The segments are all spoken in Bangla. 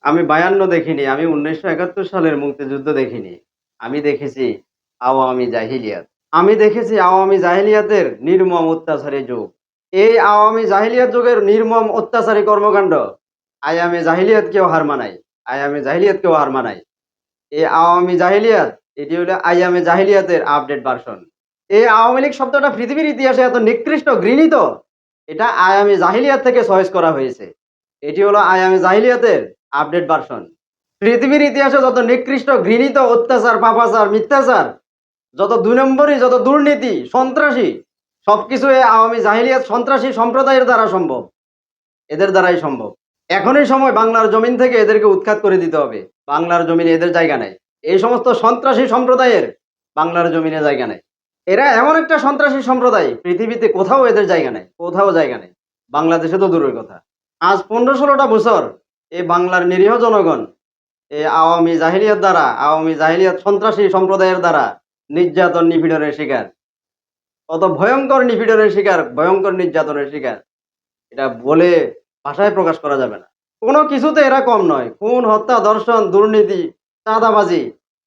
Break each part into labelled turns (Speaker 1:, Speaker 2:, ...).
Speaker 1: আমি ৫২ দেখিনি। আমি ১৯৭১ সালের মুক্তিযুদ্ধ দেখিনি। আমি দেখেছি আওয়ামী জাহিলিয়াত। আমি দেখেছি আওয়ামী জাহিলিয়াতের নির্মম অত্যাচারী যুগ। এই আওয়ামী জাহিলিয়াত যুগের নির্মম অত্যাচারী কর্মকাণ্ড আইয়ামে জাহিলিয়াতকেও হার মানায়। আইয়ামে জাহিলিয়াতকেও হার মানায়। এই আওয়ামী জাহিলিয়াত এটি হলো আইয়ামে জাহিলিয়াতের আপডেট ভার্সন। এই আওয়ামী লীগ শব্দটা পৃথিবীর ইতিহাসে এত নিকৃষ্ট ঘৃণিত, এটা আইয়ামে জাহিলিয়াত থেকে চয়েস করা হয়েছে। এটি হলো আইয়ামে জাহিলিয়াতের আপডেট ভার্সন। পৃথিবীর ইতিহাসে যত নিকৃষ্ট ঘৃণিত অত্যাচার, পাপাচার, মিথ্যাচার, যত ২ নম্বরই, যত দুর্নীতি, সন্ত্রাসী, সবকিছু এই আওয়ামী জাহিলিয়াত সন্ত্রাসী সম্প্রদায়ের দ্বারা সম্ভব। এদের দ্বারাই সম্ভব। এখনই সময় বাংলার জমিন থেকে এদেরকে উৎখাত করে দিতে হবে। বাংলার জমিনে এদের জায়গা নাই। এই সমস্ত সন্ত্রাসী সম্প্রদায়ের বাংলার জমিনে জায়গা নাই। এরা এমন একটা সন্ত্রাসী সম্প্রদায়, পৃথিবীতে কোথাও এদের জায়গা নাই। কোথাও জায়গা নেই। বাংলাদেশে তো দূরের কথা। আজ ১৫-১৬টা বছর এই বাংলার নিরীহ জনগণ এই আওয়ামী জাহিলিয়াত দ্বারা, আওয়ামী জাহিলিয়াত সন্ত্রাসী সম্প্রদায়ের দ্বারা নির্যাতন, নিপীড়নের শিকার। কত ভয়ঙ্কর নিপীড়নের শিকার, ভয়ঙ্কর নির্যাতনের শিকার। এটা বলে ভাষায় প্রকাশ করা যাবে না। কোনো কিছুতে এরা কম নয়। খুন, হত্যা, ধর্ষণ, দুর্নীতি, চাঁদাবাজি,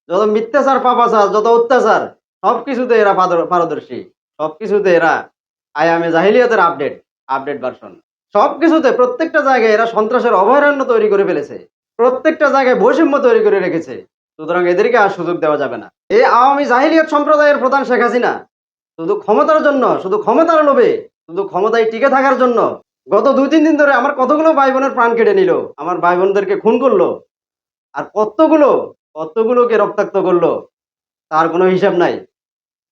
Speaker 1: যত মিথ্যাচার, পাপাচার, যত অত্যাচার, সবকিছুতে এরা পারদর্শী। সবকিছুতে এরা আইয়ামে জাহিলিয়াতের আপডেট ভার্সন। সবকিছুতে প্রত্যেকটা জায়গায় এরা সন্ত্রাসের অভয়ারণ্য তৈরি করে ফেলেছে। প্রত্যেকটা জায়গায় বৈষম্য তৈরি করে রেখেছে। সুতরাং এদেরকে আর সুযোগ দেওয়া যাবে না। এই আওয়ামী জাহিলিয়াত সম্প্রদায়ের প্রধান শেখ হাসিনা শুধু ক্ষমতার জন্য, শুধু ক্ষমতার লোভে, শুধু ক্ষমতায় টিকে থাকার জন্য গত ২-৩ দিন ধরে আমার কতগুলো ভাই বোনের প্রাণ কেড়ে নিল, আমার ভাই বোনদেরকে খুন করলো, আর কতগুলোকে রক্তাক্ত করলো, তার কোনো হিসাব নাই।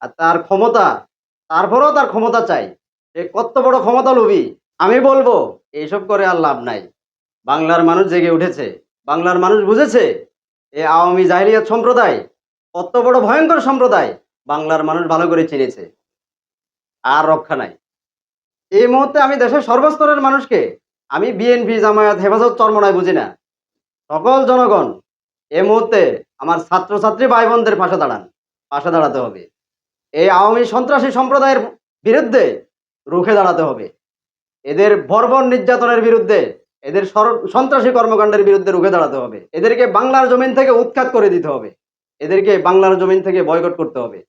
Speaker 1: আর তার ক্ষমতা, তারপরেও তার ক্ষমতা চাই। সে কত বড় ক্ষমতা লোভী। আমি বলবো এইসব করে আর লাভ নাই। বাংলার মানুষ জেগে উঠেছে। বাংলার মানুষ বুঝেছে এই আওয়ামী জাহিলিয়াত সম্প্রদায় কত বড় ভয়ঙ্কর সম্প্রদায়। বাংলার মানুষ ভালো করে চিনেছে। আর রক্ষা নাই। এই মুহূর্তে আমি দেশের সর্বস্তরের মানুষকে, আমি বিএনপি, জামায়াত, হেফাজত, চরমনায় বুঝি না। সকল জনগণ এই মুহূর্তে আমার ছাত্রছাত্রী ভাই বোনদের পাশে দাঁড়ান। পাশে দাঁড়াতে হবে। এই আওয়ামী সন্ত্রাসী সম্প্রদায়ের বিরুদ্ধে রুখে দাঁড়াতে হবে। এদের বর্বর নির্যাতনের বিরুদ্ধে, এদের সন্ত্রাসী কর্মকাণ্ডের বিরুদ্ধে রুখে দাঁড়াতে হবে। এদেরকে বাংলার জমিন থেকে উৎখাত করে দিতে হবে। এদেরকে বাংলার জমিন থেকে বয়কট করতে হবে।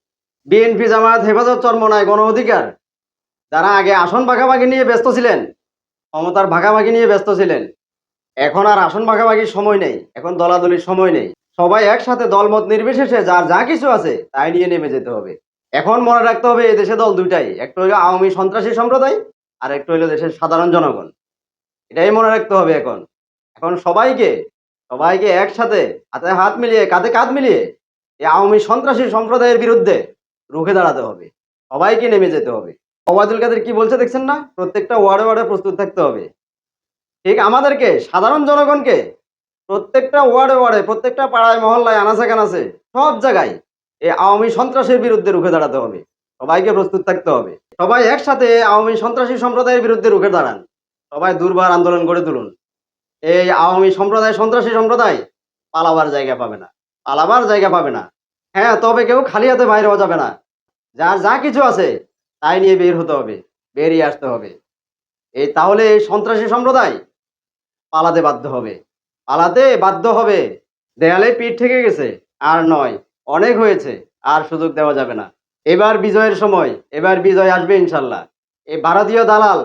Speaker 1: বিএনপি, জামায়াত, হেফাজত, চরমনায়, গণ অধিকার যারা আগে আসন ভাগাভাগি নিয়ে ব্যস্ত ছিলেন, ক্ষমতার ভাগাভাগি নিয়ে ব্যস্ত ছিলেন, এখন আর আসন ভাগাভাগির সময় নেই। এখন দলাদলির সময় নেই। সবাই একসাথে দলমত নির্বিশেষে যার যা কিছু আছে তাই নিয়ে নেমে যেতে হবে। এখন মনে রাখতে হবে এই দেশে দল দুইটাই। একটা হলো আওয়ামী সন্ত্রাসী সম্প্রদায়, আর একটা হলো দেশের সাধারণ জনগণ। এটাই মনে রাখতে হবে এখন। এখন সবাইকে একসাথে হাতে হাত মিলিয়ে, কাঁধে কাঁধ মিলিয়ে এই আওয়ামী সন্ত্রাসী সম্প্রদায়ের বিরুদ্ধে রুখে দাঁড়াতে হবে। সবাইকে নেমে যেতে হবে। ওবায়দুল কাদের কি বলছে দেখছেন না? প্রত্যেকটা ওয়ার্ডে প্রস্তুত থাকতে হবে। ঠিক আমাদেরকে, সাধারণ জনগণকে প্রত্যেকটা ওয়ার্ডে, প্রত্যেকটা পাড়ায়, মহল্লায়, আনাচে কানাচে, সব জায়গায় এই আওয়ামী সন্ত্রাসের বিরুদ্ধে রুখে দাঁড়াতে হবে। সবাইকে প্রস্তুত থাকতে হবে। সবাই একসাথে আওয়ামী সন্ত্রাসী সম্প্রদায়ের বিরুদ্ধে রুখে দাঁড়ান। সবাই দুর্বার আন্দোলন গড়ে তুলুন। এই আওয়ামী সম্প্রদায়, সন্ত্রাসী সম্প্রদায় পালাবার জায়গা পাবে না। পালাবার জায়গা পাবে না। হ্যাঁ, তবে কেউ খালি হাতে বাইরে হওয়া যাবে না। যার যা কিছু আছে তাই নিয়ে বের হতে হবে, বেরিয়ে আসতে হবে। তাহলে এই সন্ত্রাসী সম্প্রদায় পালাতে বাধ্য হবে। পালাতে বাধ্য হবে। দেয়ালে পিঠ ঠেকে গেছে। আর নয়, অনেক হয়েছে। আর সুযোগ দেওয়া যাবে না। এবার বিজয়ের সময়। এবার বিজয় আসবে ইনশাল্লাহ। এই ভারতীয় দালাল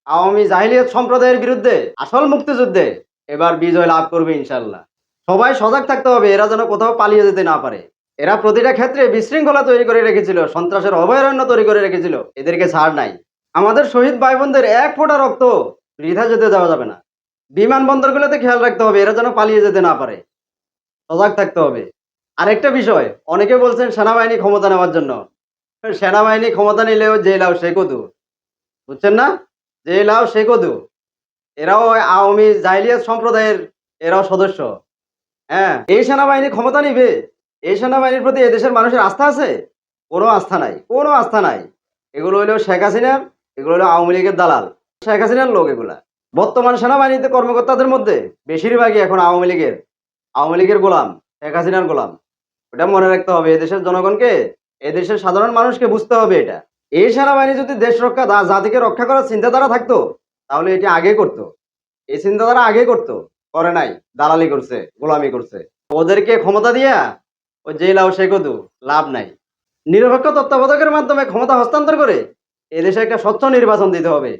Speaker 1: আওয়ামী জাহিলিয়াত সম্প্রদায়ের বিরুদ্ধে আসল মুক্তিযুদ্ধে এবার বিজয় লাভ করবে ইনশাল্লাহ। সবাই সজাগ থাকতে হবে, এরা যেন কোথাও পালিয়ে যেতে না পারে। এরা প্রতিটা ক্ষেত্রে বিশৃঙ্খলা তৈরি করে রেখেছিল, সন্ত্রাসের অভয়ারণ্য তৈরি করে রেখেছিল। এদেরকে ছাড় নাই। আমাদের শহীদ ভাই বোনদের এক ফোঁটা রক্ত বৃথা যেতে দেওয়া যাবে না। বিমানবন্দরগুলোতে খেয়াল রাখতে হবে, এরা যেন পালিয়ে যেতে না পারে। সজাগ থাকতে হবে। আরেকটা বিষয়, অনেকে বলছেন সেনাবাহিনী ক্ষমতা নেওয়ার জন্য। সেনাবাহিনী ক্ষমতা নিলেও যে লাও সে কদু। বুঝছেন না? যে লাও সে কদু। এরাও আওয়ামী জাহিলিয়াত সম্প্রদায়ের এরাও সদস্য। হ্যাঁ, এই সেনাবাহিনী ক্ষমতা নিবে, এই সেনাবাহিনীর প্রতি এদেশের মানুষের আস্থা আছে? কোনো আস্থা নাই। কোনো আস্থা নাই। এগুলো হলো শেখ হাসিনার, এগুলো হলো আওয়ামী লীগের দালাল। শেখ হাসিনার লোক এগুলা। বর্তমান সেনাবাহিনীতে কর্মকর্তাদের মধ্যে বেশিরভাগই এখন আওয়ামী লীগের গোলাম, শেখ হাসিনার গোলাম। ওটা মনে রাখতে হবে। এদেশের জনগণকে, এদেশের সাধারণ মানুষকে বুঝতে হবে এটা। এই সেনাবাহিনী যদি দেশ রক্ষা, জাতিকে রক্ষা করার চিন্তাধারা থাকতো, তাহলে এটি আগে করতো। এই চিন্তাধারা আগে করতো। করে নাই, দালালি করছে, গোলামি করছে। ওদেরকে ক্ষমতা দিয়া ও যে লাও সে কদু, লাভ নাই। নিরপেক্ষ তত্ত্বাবধায়কের মাধ্যমে ক্ষমতা হস্তান্তর করে এদেশে একটা স্বচ্ছ নির্বাচন দিতে হবে।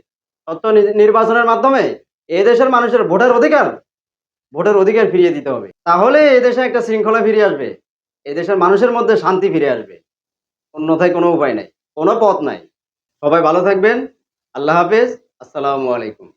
Speaker 1: স্বচ্ছ নির্বাচনের মাধ্যমে এদেশের মানুষের ভোটের অধিকার ফিরিয়ে দিতে হবে। তাহলে এদেশে একটা শৃঙ্খলা ফিরে আসবে, এদেশের মানুষের মধ্যে শান্তি ফিরে আসবে। অন্যথায় কোনো উপায় নাই, কোনো পথ নাই। সবাই ভালো থাকবেন। আল্লাহ হাফেজ। আসসালামু আলাইকুম।